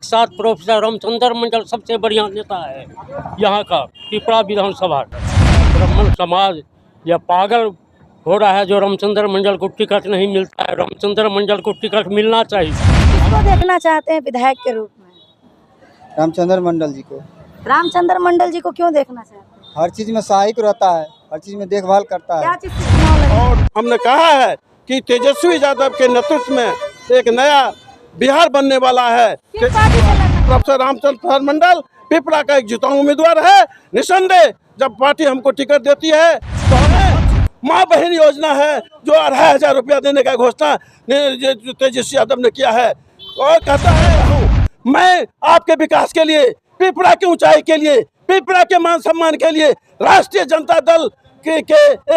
साथ प्रोफेसर रामचंद्र मंडल सबसे बढ़िया नेता है यहाँ का पिपरा विधानसभा का। ब्राह्मण समाज या पागल हो रहा है जो रामचंद्र मंडल को टिकट नहीं मिलता है। रामचंद्र मंडल को टिकट मिलना चाहिए। किसको देखना चाहते हैं विधायक के रूप में? रामचंद्र मंडल जी को। रामचंद्र मंडल जी को क्यों देखना चाहते हैं? हर चीज में सहायक रहता है, हर चीज में देखभाल करता क्या है। चीज से चुनाव लड़ेंगे? और हमने कहा है कि तेजस्वी यादव के नेतृत्व में एक नया बिहार बनने वाला है। किस पार्टी से लड़ना? प्रोफेसर रामचंद्र मंडल पिपरा का एक जिताऊ उम्मीदवार है। निसंदेह जब पार्टी हमको टिकट देती है तो हमें माँ बहन योजना है जो 2500 रुपया देने का घोषणा तेजस्वी यादव ने किया है और कहता है मैं आपके विकास के लिए, पिपरा की ऊंचाई के लिए, पिपरा के मान सम्मान के लिए राष्ट्रीय जनता दल के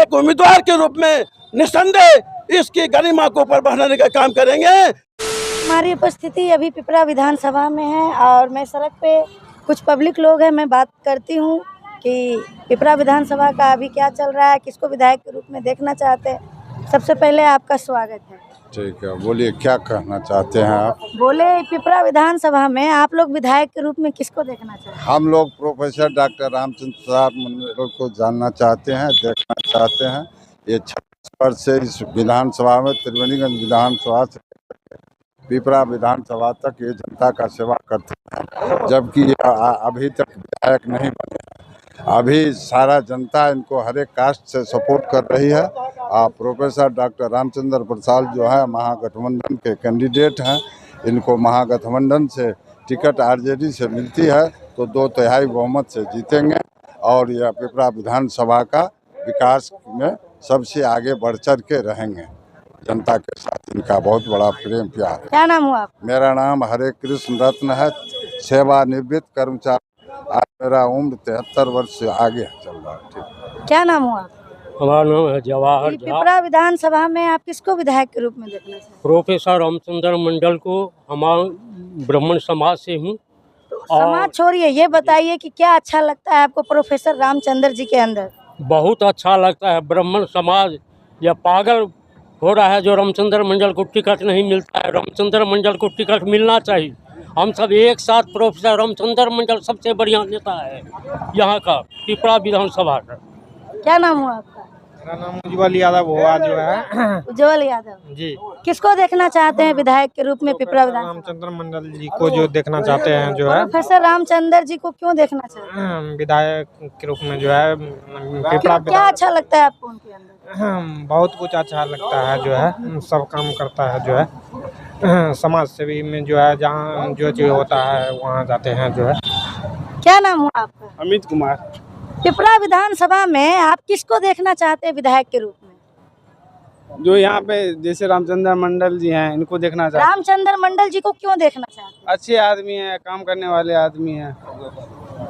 एक उम्मीदवार के रूप में निसंदेह इसकी गरिमा को ऊपर बढ़ाने का काम करेंगे। हमारी उपस्थिति अभी पिपरा विधानसभा में है और मैं सड़क पे कुछ पब्लिक लोग हैं, मैं बात करती हूँ कि पिपरा विधानसभा का अभी क्या चल रहा है, किसको विधायक के रूप में देखना चाहते हैं। सबसे पहले आपका स्वागत है। ठीक है, बोलिए क्या कहना चाहते हैं आप? बोले पिपरा विधानसभा में आप लोग विधायक के रूप में किसको देखना चाहते हैं? हम लोग प्रोफेसर डॉक्टर रामचंद्र मंडल को जानना चाहते हैं, देखना चाहते हैं। ये 26 वर्ष से इस विधानसभा में त्रिवेणीगंज विधानसभा से पिपरा विधानसभा तक ये जनता का सेवा करते हैं, जबकि अभी तक विधायक नहीं बने। अभी सारा जनता इनको हर एक कास्ट से सपोर्ट कर रही है। प्रोफेसर डॉक्टर रामचंद्र प्रसाद जो है महागठबंधन के कैंडिडेट हैं। इनको महागठबंधन से टिकट आरजेडी से मिलती है तो 2/3 बहुमत से जीतेंगे और यह पिपरा विधानसभा का विकास में सबसे आगे बढ़ चढ़ के रहेंगे। जनता के साथ इनका बहुत बड़ा प्रेम प्यार है। क्या नाम हुआ आपका? मेरा नाम हरे कृष्ण रत्न है, सेवानिवृत्त कर्मचारी। आज मेरा उम्र 73 वर्ष से आगे चल रहा है। ठीक। क्या नाम हुआ आपका? हमारा नाम है जवाहर झा। पिपरा विधानसभा में आप किसको विधायक के रूप में देखना चाहते हैं? प्रोफेसर रामचंद्र मंडल को। हमारा ब्राह्मण समाज से हूँ। समाज छोड़िए, ये बताइए कि क्या अच्छा लगता है आपको प्रोफेसर रामचंद्र जी के अंदर? बहुत अच्छा लगता है। ब्राह्मण समाज या पागल हो रहा है जो रामचंद्र मंडल को टिकट नहीं मिलता है। रामचंद्र मंडल को टिकट मिलना चाहिए। हम सब एक साथ प्रोफेसर रामचंद्र मंडल सबसे बढ़िया नेता है यहाँ का पिपरा विधानसभा का। क्या नाम हुआ आपका? मेरा नाम उज्जवल यादव हुआ जो है। उज्जवल यादव जी। किसको देखना चाहते हैं विधायक के रूप में पिपरा विधानसभा? रामचंद्र मंडल जी को जो देखना चाहते हैं जो है प्रोफेसर रामचंद्र जी को क्यों देखना चाहते हैं? विधायक के रूप में जो है पिपरा क्या अच्छा लगता है आपको उनके अंदर? बहुत कुछ अच्छा लगता है जो है, सब काम करता है जो है। समाज सेवी में जो है जहाँ जो चीज होता है वहाँ जाते हैं जो है। क्या नाम हुआ आपका? अमित कुमार। पिपरा विधानसभा में आप किसको देखना चाहते हैं विधायक के रूप में? जो यहाँ पे जैसे रामचंद्र मंडल जी हैं इनको देखना चाहते रामचंद्र मंडल जी को क्यों देखना चाहते हैं? अच्छे आदमी हैं, काम करने वाले आदमी हैं।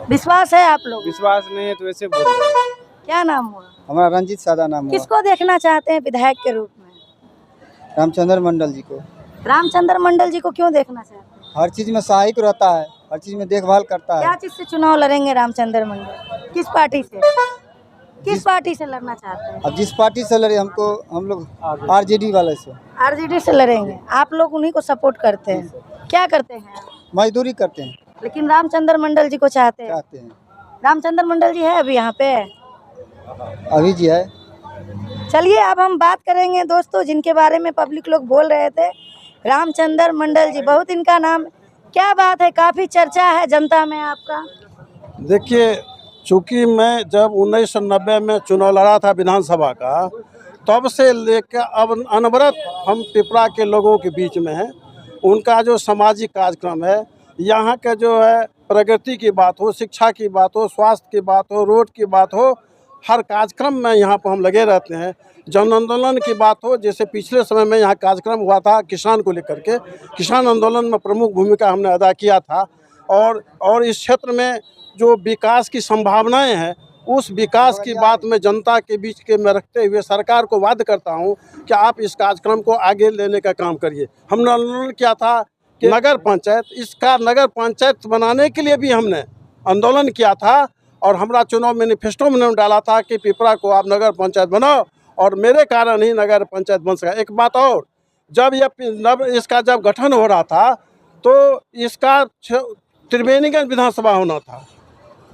विश्वास है आप लोग? विश्वास नहीं है तो ऐसे बोल रहे हैं। क्या नाम हुआ? हमारा रंजीत सादा नाम हुआ। किसको देखना चाहते हैं विधायक के रूप में? रामचंद्र मंडल जी को। रामचंद्र मंडल जी को क्यों देखना चाहते हैं? हर चीज में सहायक रहता है, हर चीज में देखभाल करता क्या है। चीज से चुनाव लड़ेंगे रामचंद्र मंडल? किस पार्टी से? किस पार्टी से लड़ना चाहते हैं? अब जिस पार्टी से लड़े हम लोग आरजेडी वाले से आरजेडी से लड़ेंगे। आप लोग उन्हीं को सपोर्ट करते हैं। क्या करते हैं? मजदूरी करते हैं, लेकिन रामचंद्र मंडल जी को चाहते हैं। चाहते हैं। रामचंद्र मंडल जी है अभी यहाँ पे? अभी जी है। चलिए अब हम बात करेंगे दोस्तों जिनके बारे में पब्लिक लोग बोल रहे थे। रामचंद्र मंडल जी, बहुत इनका नाम, क्या बात है, काफी चर्चा है जनता में आपका। देखिए, चूँकि मैं जब 1990 में चुनाव लड़ा था विधानसभा का, तब से लेकर अब अनवरत हम पिपरा के लोगों के बीच में हैं। उनका जो सामाजिक कार्यक्रम है, यहाँ का जो है प्रगति की बात हो, शिक्षा की बात हो, स्वास्थ्य की बात हो, रोड की बात हो, हर कार्यक्रम में यहाँ पर हम लगे रहते हैं। जन आंदोलन की बात हो, जैसे पिछले समय में यहाँ कार्यक्रम हुआ था किसान को लेकर के, किसान आंदोलन में प्रमुख भूमिका हमने अदा किया था। और इस क्षेत्र में जो विकास की संभावनाएं हैं, उस विकास की बात में जनता के बीच के में रखते हुए सरकार को वादा करता हूं कि आप इस कार्यक्रम को आगे लेने का काम करिए। हमने आंदोलन किया था कि नगर पंचायत, इसका नगर पंचायत बनाने के लिए भी हमने आंदोलन किया था और हमारा चुनाव मैनिफेस्टो में डाला था कि पिपरा को आप नगर पंचायत बनाओ और मेरे कारण ही नगर पंचायत बन सका। एक बात और, जब इसका जब गठन हो रहा था तो इसका त्रिवेणीगंज विधानसभा होना था,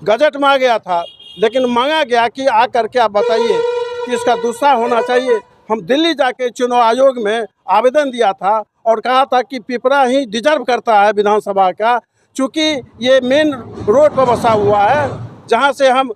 गजट में आ गया था, लेकिन मांगा गया कि आ करके आप बताइए कि इसका दूसरा होना चाहिए। हम दिल्ली जाके चुनाव आयोग में आवेदन दिया था और कहा था कि पिपरा ही डिजर्व करता है विधानसभा का, चूँकि ये मेन रोड पर बसा हुआ है, जहाँ से हम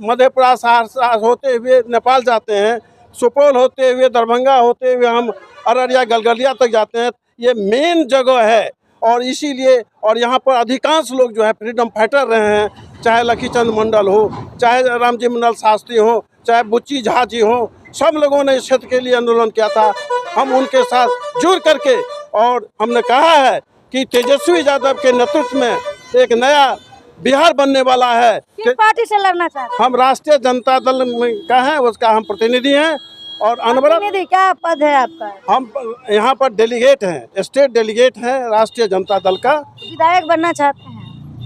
मधेपुरा सहरसा होते हुए नेपाल जाते हैं, सुपौल होते हुए दरभंगा होते हुए हम अररिया गलगलिया तक जाते हैं। ये मेन जगह है और इसीलिए, और यहाँ पर अधिकांश लोग जो है फ्रीडम फाइटर रहे हैं, चाहे लखीचंद मंडल हो, चाहे रामजी मंडल शास्त्री हो, चाहे बुच्ची झा जी हो, सब लोगों ने इस क्षेत्र के लिए आंदोलन किया था। हम उनके साथ जुड़ करके और हमने कहा है कि तेजस्वी यादव के नेतृत्व में एक नया बिहार बनने वाला है। किस पार्टी से लड़ना चाहते हैं? हम राष्ट्रीय जनता दल का है, उसका हम प्रतिनिधि हैं और अनवरत प्रतिनिधि क्या पद है आपका? हम यहाँ पर डेलीगेट हैं, स्टेट डेलीगेट हैं राष्ट्रीय जनता दल का। विधायक बनना चाहते हैं?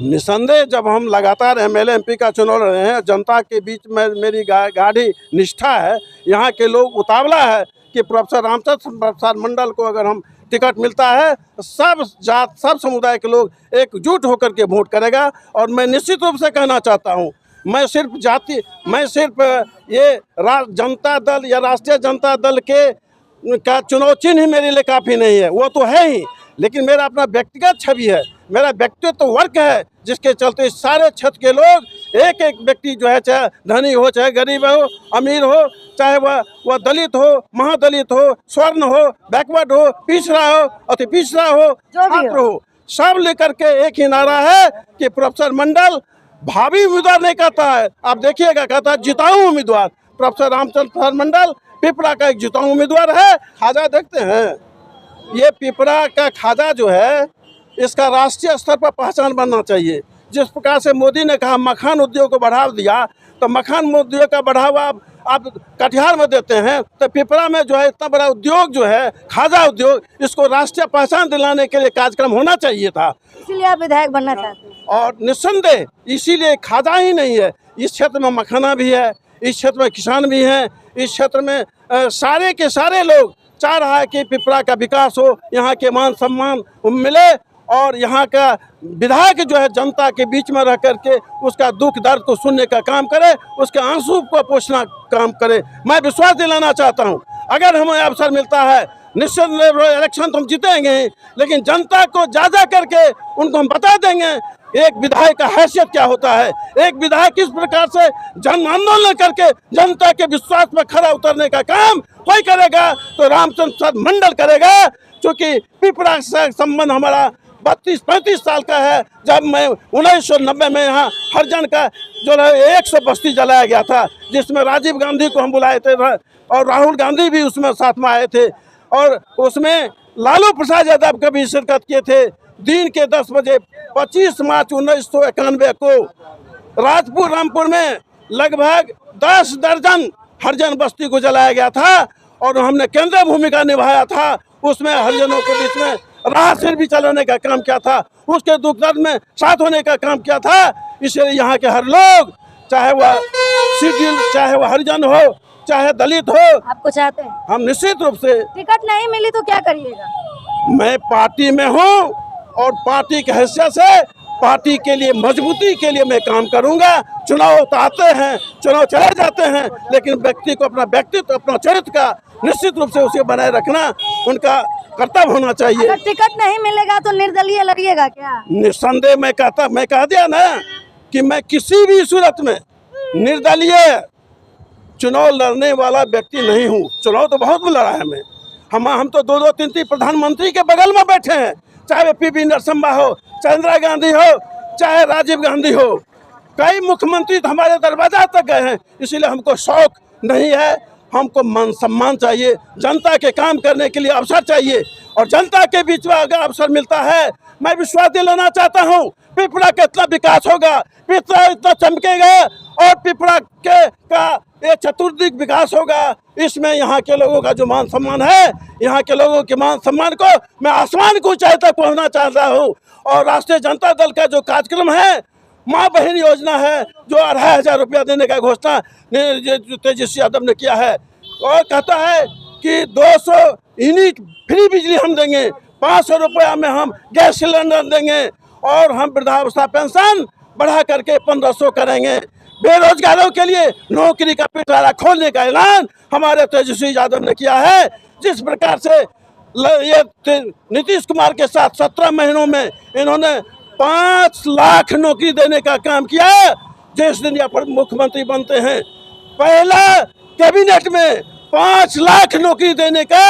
निसंदेह जब हम लगातार एमएलए एमपी का चुनाव लड़ रहे हैं, जनता के बीच में मेरी गाढ़ी निष्ठा है। यहाँ के लोग उतावला है कि प्रोफेसर रामचंद्र प्रसाद मंडल को अगर हम टिकट मिलता है, सब जात सब समुदाय के लोग एकजुट होकर के वोट करेगा। और मैं निश्चित रूप से कहना चाहता हूँ, मैं सिर्फ ये जनता दल या राष्ट्रीय जनता दल का चुनाव चिन्ह ही मेरे लिए काफ़ी नहीं है, वो तो है ही, लेकिन मेरा अपना व्यक्तिगत छवि है, मेरा व्यक्तित्व वर्क है, जिसके चलते सारे क्षेत्र के लोग एक एक व्यक्ति जो है, चाहे धनी हो, चाहे गरीब हो, अमीर हो, चाहे वह दलित हो, महादलित हो, स्वर्ण हो, बैकवर्ड हो, पिछड़ा हो, अति पिछड़ा हो, छात्र हो, सब लेकर के एक ही नारा है कि प्रोफेसर मंडल भावी उम्मीदवार नहीं कहता है, आप देखिएगा, कहता है जिताऊं उम्मीदवार। प्रोफेसर रामचंद्र प्रसाद मंडल पिपरा का एक जिताऊं उम्मीदवार है। खाजा देखते हैं, ये पिपरा का खाजा जो है, इसका राष्ट्रीय स्तर पर पहचान बनना चाहिए। जिस प्रकार से मोदी ने कहा मखान उद्योग को बढ़ावा दिया, तो मखान उद्योग का बढ़ावा आप कटिहार में देते हैं, तो पिपरा में जो है इतना बड़ा उद्योग जो है खाजा उद्योग, इसको राष्ट्रीय पहचान दिलाने के लिए कार्यक्रम होना चाहिए था। इसीलिए आप विधायक बनना चाहते हैं? और निस्संदेह इसीलिए खाजा ही नहीं है, इस क्षेत्र में मखाना भी है, इस क्षेत्र में किसान भी हैं, इस क्षेत्र में सारे के सारे लोग चाह रहा है कि पिपरा का विकास हो, यहाँ के मान सम्मान मिले और यहाँ का विधायक जो है जनता के बीच में रह करके उसका दुख दर्द को सुनने का काम करे, उसके आंसू को पोंछना काम करे। मैं विश्वास दिलाना चाहता हूँ, अगर हमें अवसर मिलता है निश्चित इलेक्शन तो हम जीतेंगे ही, लेकिन जनता को जा करके उनको हम बता देंगे एक विधायक का हैसियत क्या होता है, एक विधायक किस प्रकार से जन आंदोलन करके जनता के विश्वास में खरा उतरने का काम कोई करेगा तो रामचंद्र प्रसाद मंडल करेगा। क्योंकि पिपरा से संबंध हमारा 32-35 साल का है। जब मैं 1990 में यहाँ हरिजन का जो है 100 बस्ती जलाया गया था, जिसमें राजीव गांधी को हम बुलाए थे और राहुल गांधी भी उसमें साथ में आए थे, और उसमें लालू प्रसाद यादव का भी शिरकत किए थे। दिन के 10 बजे 25 मार्च 1991 को राजपुर रामपुर में लगभग 10 दर्जन हरिजन बस्ती को जलाया गया था और हमने केंद्रीय भूमिका निभाया था। उसमें हरिजनों के बीच में राह सिर भी चलाने का काम किया था, उसके दुख दर्द में साथ होने का काम किया था। इसलिए यहाँ के हर लोग, चाहे वह शेड्यूल, चाहे वह हरिजन हो, चाहे दलित हो, आपको चाहते हैं? हम निश्चित रूप से। टिकट नहीं मिली तो क्या करिएगा? मैं पार्टी में हूँ और पार्टी की हैसियत से पार्टी के लिए मजबूती के लिए मैं काम करूंगा। चुनाव तो आते हैं, चुनाव चले जाते हैं, लेकिन व्यक्ति को अपना व्यक्तित्व, अपना चरित्र का निश्चित रूप से उसे बनाए रखना उनका कर्तव्य होना चाहिए। अगर टिकट नहीं मिलेगा तो निर्दलीय लड़िएगा क्या? निस्संदेह मैं कह दिया ना कि मैं किसी भी सूरत में निर्दलीय चुनाव लड़ने वाला व्यक्ति नहीं हूँ। चुनाव तो बहुत लड़ा है मैं, हम तो 2-2, 3-3 प्रधानमंत्री के बगल में बैठे हैं, चाहे पीवी नरसिम्हा हो, चाहे इंदिरा गांधी हो, चाहे राजीव गांधी हो, कई मुख्यमंत्री तो हमारे दरवाजा तक गए हैं। इसीलिए हमको शौक नहीं है, हमको मान सम्मान चाहिए, जनता के काम करने के लिए अवसर चाहिए और जनता के बीच में अगर अवसर मिलता है, मैं विश्वास दिलाना चाहता हूँ पिपरा का इतना विकास होगा, पिपरा इतना चमकेगा और पिपरा का एक चतुर्दिक विकास होगा। इसमें यहाँ के लोगों का जो मान सम्मान है, यहाँ के लोगों के मान सम्मान को मैं आसमान की ऊंचाई तक पहुँचना चाहता हूँ। और राष्ट्रीय जनता दल का जो कार्यक्रम है, माँ बहन योजना है, जो 2500 रुपया देने का घोषणा तेजस्वी यादव ने किया है, और कहता है कि 200 यूनिट फ्री बिजली हम देंगे, 500 रुपया में हम गैस सिलेंडर देंगे और हम वृद्धावस्था पेंशन बढ़ा करके 1500 करेंगे। बेरोजगारों के लिए नौकरी का पिटारा खोलने का ऐलान हमारे तेजस्वी यादव ने किया है। जिस प्रकार से ये नीतीश कुमार के साथ 17 महीनों में इन्होंने 5 लाख नौकरी देने का काम किया है। जिस दिन ये मुख्यमंत्री बनते हैं पहला कैबिनेट में 5 लाख नौकरी देने का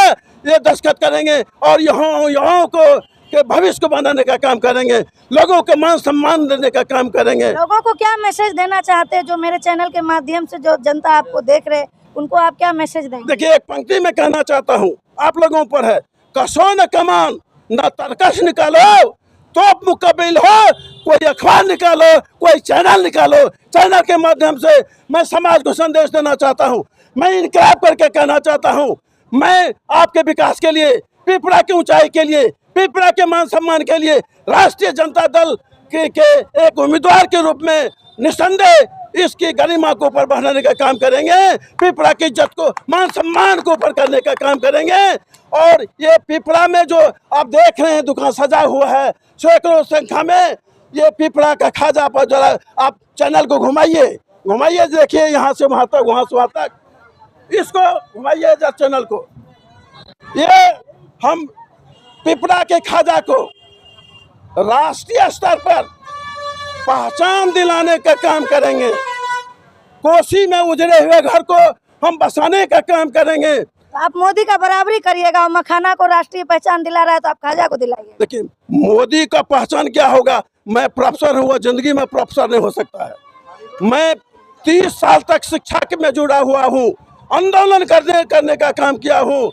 ये दस्तखत करेंगे और यहाँ को के भविष्य को बनाने का काम करेंगे, लोगों को मान सम्मान देने का काम करेंगे। लोगों को क्या मैसेज देना चाहते हैं, जो मेरे चैनल के माध्यम से जो जनता आपको देख रहे, उनको आप क्या मैसेज देंगे? देखिए, एक पंक्ति में कहना चाहता हूँ, आप लोगों पर है, कसो न कमान न तरकश निकालो, तो मुकबिल हो, कोई अखबार निकालो, कोई चैनल निकालो। चैनल के माध्यम से मैं समाज को संदेश देना चाहता हूँ, मैं इनकलाब करके कहना चाहता हूँ, मैं आपके विकास के लिए, पिपरा की ऊंचाई के लिए, पिपरा के मान सम्मान के लिए राष्ट्रीय जनता दल के एक उम्मीदवार के रूप में निस्संदेह इसकी गरिमा को ऊपर बढ़ाने का काम करेंगे, पिपरा की इज्जत को, मान सम्मान को ऊपर करने का काम करेंगे। और ये पिपरा में जो आप देख रहे हैं दुकान सजा हुआ है, सैकड़ों संख्या में, ये पिपरा का खाजा पर जरा आप चैनल को घुमाइए, देखिए यहाँ से वहाँ तक, वहाँ से वहाँ तक, इसको घुमाइए जरा चैनल को। ये हम पिपरा के खाजा को राष्ट्रीय स्तर पर पहचान दिलाने का काम करेंगे। कोसी में उजड़े हुए घर को हम बसाने का काम करेंगे। तो आप मोदी का बराबरी करिएगा, मखाना को राष्ट्रीय पहचान दिला रहा है तो आप खाजा को दिलाइए। देखिए, मोदी का पहचान क्या होगा, मैं प्रोफेसर हुआ, जिंदगी में प्रोफेसर नहीं हो सकता है। मैं 30 साल तक शिक्षा में जुड़ा हुआ हूँ, आंदोलन करने का काम किया हूँ।